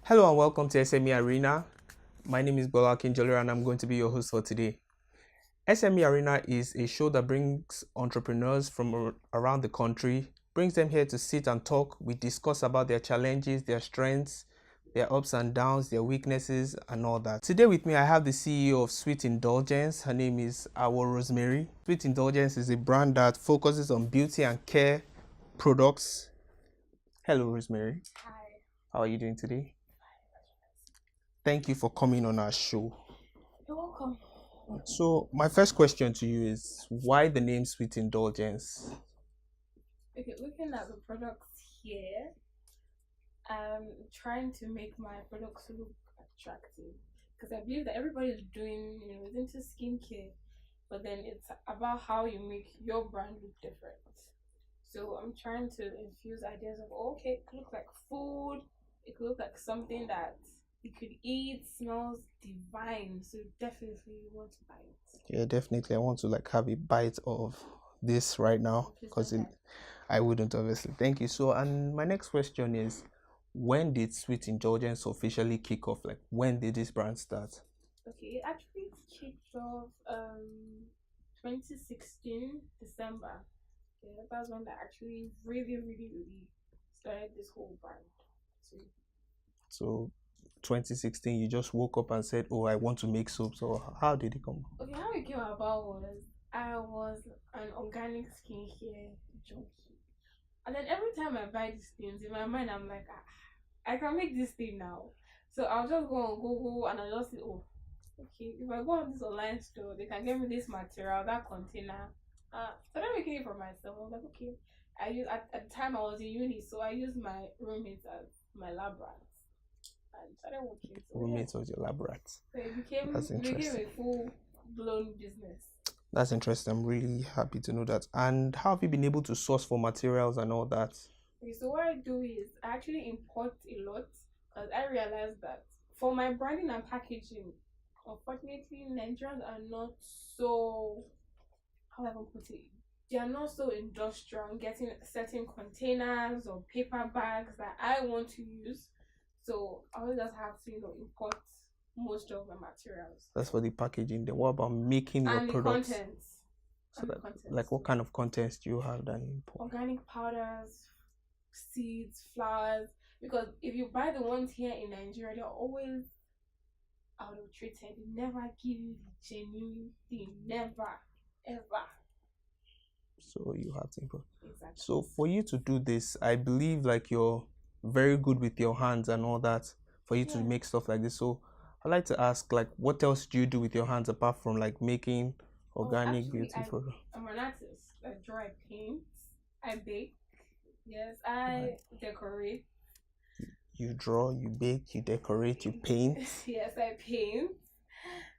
Hello and welcome to SME Arena. My name is Bola Kinjolera and I'm going to be your host for today. SME Arena is a show that brings entrepreneurs from around the country, brings them here to sit and talk. We discuss about their challenges, their strengths, their ups and downs, their weaknesses, and all that. Today with me, I have the CEO of Sweet Indulgence. Her name is Awoh Rosemary. Sweet Indulgence is a brand that focuses on beauty and care products. Hello, Rosemary. Hi. How are you doing today? Thank you for coming on our show. You're welcome. So my first question to you is, why the name Sweet Indulgence? Okay, looking at the products here, I'm trying to make my products look attractive because I believe that everybody is doing, is into skincare, but then it's about how you make your brand look different. So I'm trying to infuse ideas of, okay, it could look like food, it could look like something that you could eat, smells divine. So definitely you want to buy it. Yeah, definitely. I want to have a bite of this right now because I wouldn't obviously. Thank you. So, and my next question is, when did Sweet Indulgence officially kick off? When did this brand start? Okay, it actually kicked off 2016 December. Yeah, that's when I actually really started this whole brand. So 2016, you just woke up and said, "Oh, I want to make soap." So how did it come? Okay, how it came about was I was an organic skincare junkie, and then every time I buy these things, in my mind I'm like, I can make this thing now. So I'll just go on Google and I'll just say, oh, okay, if I go on this online store, they can get me this material, that container. Started making it for myself. I was like, okay. I use at the time I was in uni, so I used my roommates as my lab rats. And started working. So roommates was your lab rats. So it became a full blown business. That's interesting. I'm really happy to know that. And how have you been able to source for materials and all that? Okay, so what I do is I actually import a lot because I realized that for my branding and packaging, unfortunately, Nigerians are not so, how do I put it? They are not so industrial in getting certain containers or paper bags that I want to use. So I always just have to, import most of the materials. That's for the packaging. Then what about making your products? Contents. So what kind of contents do you have that you import? Organic powders, seeds, flowers. Because if you buy the ones here in Nigeria, they're always out of treated. They never give you the genuine thing. Never, ever. So you have to import. Exactly. So for you to do this, I believe you're very good with your hands and all that for you to make stuff like this. So I'd like to ask, what else do you do with your hands apart from making organic beauty products? I'm an artist. I draw, I paint, I bake. Yes, I decorate. You draw, you bake, you decorate, you paint. Yes, I paint.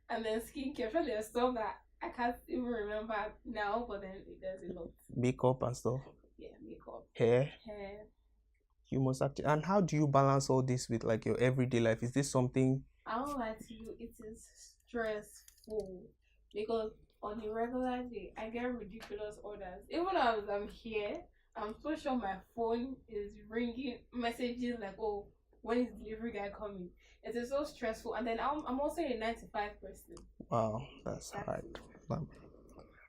And then skincare. Sure, there's some that I can't even remember now, but then there's a lot. Makeup and stuff. Yeah, makeup. Hair. You must have to. And how do you balance all this with your everyday life? Is this something? I won't lie to you, it is stressful because on a regular day I get ridiculous orders. Even as I'm here, I'm so sure my phone is ringing messages like, oh, when is delivery guy coming? It is so stressful. And then I'm also a 9 to 5 person. Wow, that's hard.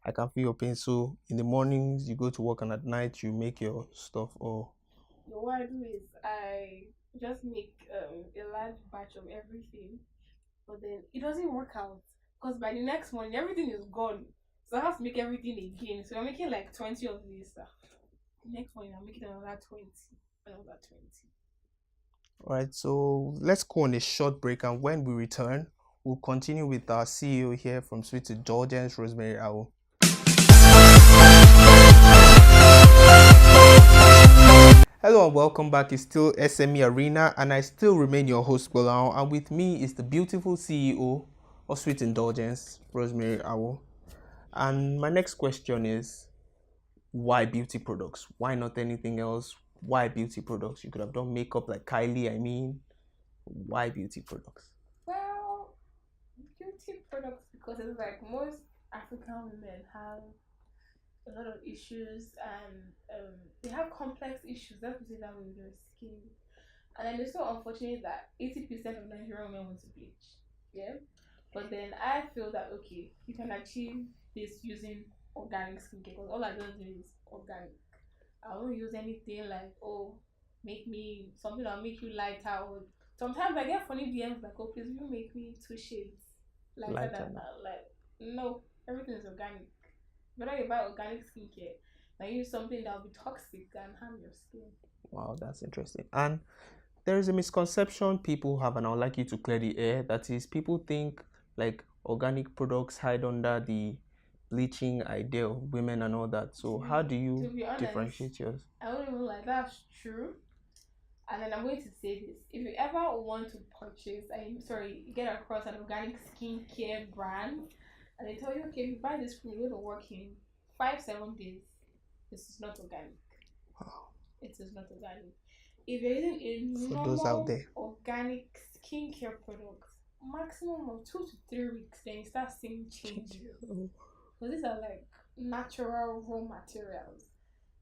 I can feel your pain. So in the mornings you go to work and at night you make your stuff, or? So what I do is I just make a large batch of everything, but then it doesn't work out because by the next morning everything is gone. So I have to make everything again. So I'm making 20 of these stuff. The next morning I'm making another 20. Alright, so let's go on a short break, and when we return, we'll continue with our CEO here from Sweet Indulgence, Rosemary Awoh. Hello and welcome back. It's still SME Arena and I still remain your host, Bola, and with me is the beautiful CEO of Sweet Indulgence, Rosemary Awoh. And my next question is, why beauty products? Why not anything else? Why beauty products? You could have done makeup like Kylie, Why beauty products? Well, beauty products because it's most African women have a lot of issues, and they have complex issues. Let's put it that way with their skin. And then it's so unfortunate that 80% of Nigerian women want to bleach. Yeah. But then I feel that okay, you can achieve this using organic skincare because all I don't do is organic. I won't use anything like make me something that'll make you lighter. Or sometimes I get funny DMs like, oh please you make me 2 shades lighter Lighter. than that. Like no, everything is organic. Whether you buy organic skincare, now use something that'll be toxic and harm your skin. Wow, that's interesting. And there is a misconception people have, and I would like you to clear the air. That is, people think like organic products hide under the bleaching ideal, women and all that. So, how do To you be honest, differentiate yours? I wouldn't even like that's true. And then I'm going to say this: if you ever want to purchase, I'm sorry, get across an organic skincare brand, and they tell you, okay, if you buy this cream, you're going to work in 5 7 days. This is not organic. Wow. It is not organic. If you're using a For those out normal there, organic skincare product, maximum of 2 to 3 weeks, then you start seeing changes. oh, Because these are like natural raw materials.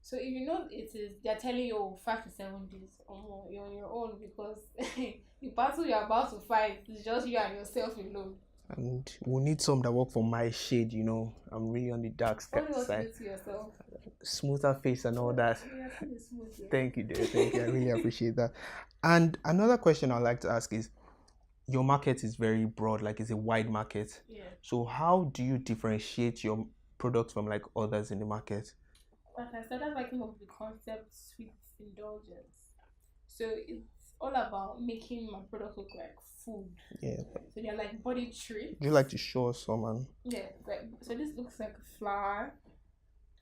So if you know it is, they're telling you 5 to 7 days or more, you're on your own because the battle you're about to fight is just you and yourself alone. and we need some that work for my shade. I'm really on the dark What do you want to side, do to yourself? smoother face and all that. Yeah, I think it's smooth, yeah. Thank you, dear. Thank you. I really appreciate that. And another question I'd like to ask is, your market is very broad, like it's a wide market. Yeah. So how do you differentiate your products from like others in the market? Like I said, that's why I came up with the concept sweet indulgence. So it's all about making my product look like food. Yeah. So they're like body treats. Would you like to show us some? Yeah, so this looks like a flower.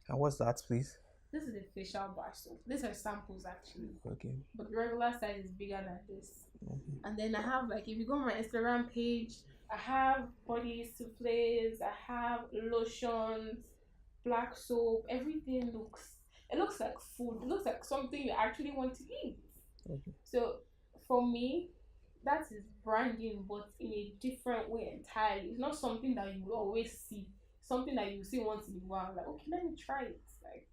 And what's that, please? This is a facial brush. So these are samples actually. Okay. But the regular size is bigger than this. Mm-hmm. And then I have like if you go on my Instagram page, I have body souffles, I have lotions, black soap, everything looks like food. It looks like something you actually want to eat. Okay. So for me, that is branding, but in a different way entirely. It's not something that you will always see. Something that you see once in a while. Like, okay, let me try it. Like,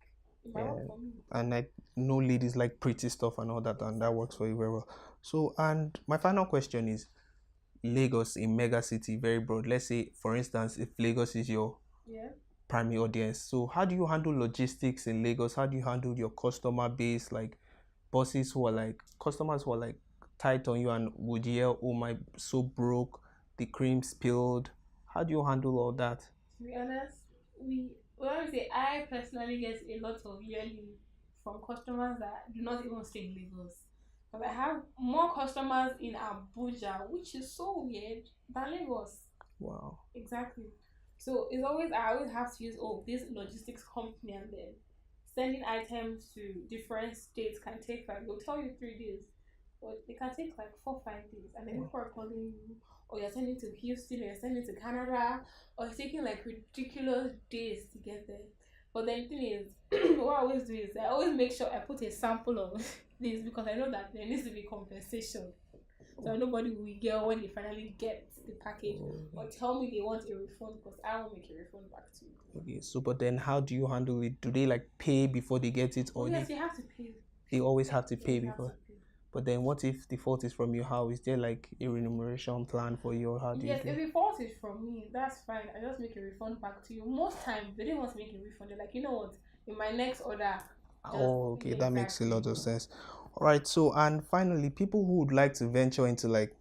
it might work for me. And I know ladies like pretty stuff and all that, and that works for you very well. So, and my final question is, Lagos, a mega city, very broad. Let's say, for instance, if Lagos is your primary audience, so how do you handle logistics in Lagos? How do you handle your customer base, like bosses who are like customers who are like tight on you and would yell, "Oh my, so broke, the cream spilled." How do you handle all that? To be honest, I personally get a lot of yelling from customers that do not even stay in Lagos. But I have more customers in Abuja, which is so weird, than Lagos. Wow. Exactly. So I always have to use this logistics company, and then sending items to different states can take like they'll tell you 3 days, but it can take like 4 5 days, and then people are calling you, or you're sending to Houston, or you're sending to Canada, or it's taking like ridiculous days to get there. But then the thing is, what I always do is I always make sure I put a sample of this because I know that there needs to be compensation. So nobody will get when they finally get the package or tell me they want a refund because I won't make a refund back to you. Okay, so but then how do you handle it? Do they like pay before they get it, or yes, you have to pay. They always have to pay You have before? to pay. But then what if the fault is from you? How is there like a remuneration plan for you, or how do Yes, you if do? the fault is from me, that's fine. I just make a refund back to you. Most times they didn't want to make a refund. They're like, you know what? In my next order. Oh, okay, that makes a lot of sense. All right, so and finally, people who would like to venture into like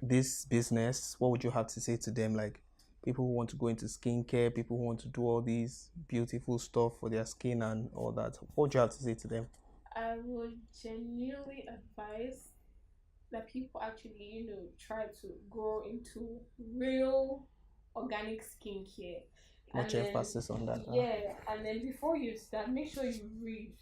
this business, what would you have to say to them? Like people who want to go into skincare, people who want to do all these beautiful stuff for their skin and all that. What would you have to say to them? I would genuinely advise that people actually, try to grow into real organic skincare. Much emphasis on that. Yeah, and then before you start, make sure you read.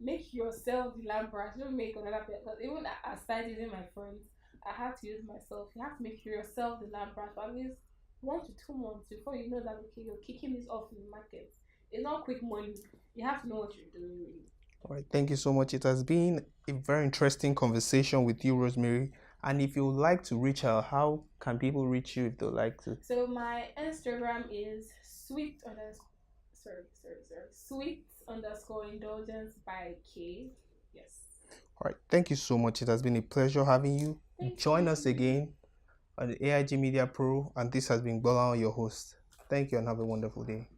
Make yourself the lab brush. Don't make another person. Because even aside using my friends, I have to use myself. You have to make yourself the lab brush for at least 1 to 2 months before you know that okay, you're kicking this off in the market. It's not quick money. You have to know what you're doing really. All right, thank you so much. It has been a very interesting conversation with you, Rosemary. And if you would like to reach her, how can people reach you if they like to? So my Instagram is sweet underscore sweet underscore indulgence by K. Yes. All right. Thank you so much. It has been a pleasure having you. Thank Join you. us again on the AIG Media Pro, and this has been Bola, your host. Thank you and have a wonderful day.